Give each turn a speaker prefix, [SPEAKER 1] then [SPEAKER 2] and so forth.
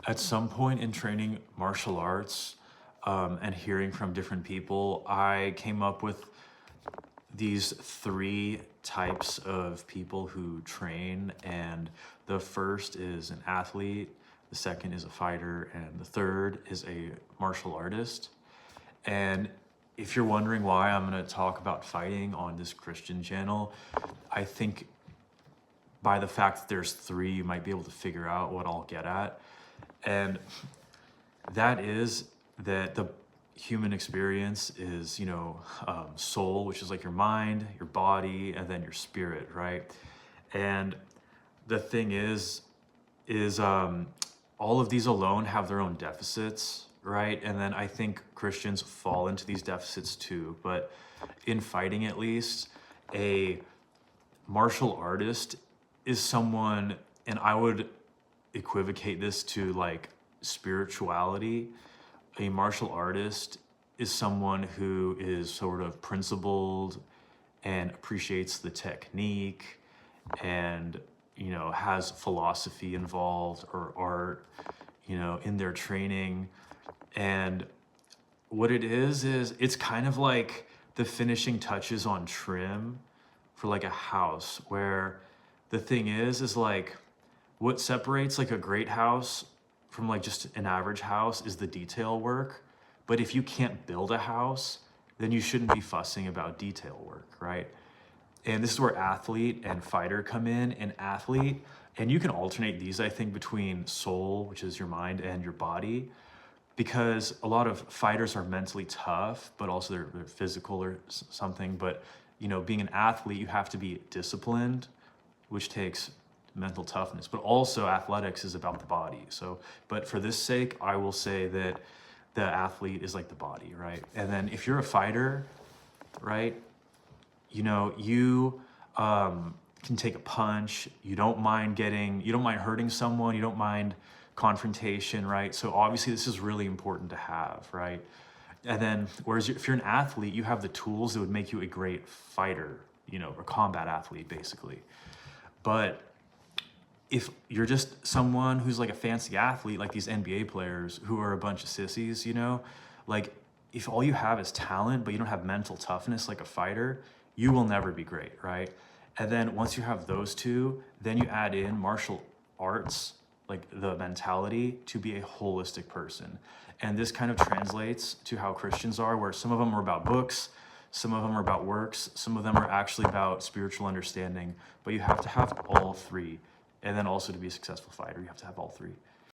[SPEAKER 1] At some point in training martial arts and hearing from different people, I came up with these three types of people who train. And the first is an athlete, the second is a fighter, and the third is a martial artist. And if you're wondering why I'm going to talk about fighting on this Christian channel, I think by the fact that there's three, you might be able to figure out what I'll get at. And that is that the human experience is, soul, which is like your mind, your body, and then your spirit, right? And the thing is all of these alone have their own deficits, right? And then I think Christians fall into these deficits too. But in fighting, at least, a martial artist is someone, and I would equivocate this to like spirituality. A martial artist is someone who is sort of principled and appreciates the technique and, has philosophy involved or art, in their training. And what it is it's kind of like the finishing touches on trim for like a house, where the thing is like what separates like a great house from like just an average house is the detail work. But if you can't build a house, then you shouldn't be fussing about detail work, right? And this is where athlete and fighter come in. And athlete, and you can alternate these, I think, between soul, which is your mind, and your body, because a lot of fighters are mentally tough, but also they're physical or something. But, being an athlete, you have to be disciplined, which takes mental toughness, but also athletics is about the body. So, but for this sake, I will say that the athlete is like the body, right? And then if you're a fighter, right, you can take a punch. You don't mind hurting someone. You don't mind confrontation, right? So obviously this is really important to have, right? And then, whereas if you're an athlete, you have the tools that would make you a great fighter, a combat athlete, basically. But if you're just someone who's like a fancy athlete, like these NBA players who are a bunch of sissies, like if all you have is talent, but you don't have mental toughness like a fighter, you will never be great, right? And then once you have those two, then you add in martial arts, like the mentality to be a holistic person. And this kind of translates to how Christians are, where some of them are about books, some of them are about works, some of them are actually about spiritual understanding, but you have to have all three. And then also to be a successful fighter, you have to have all three.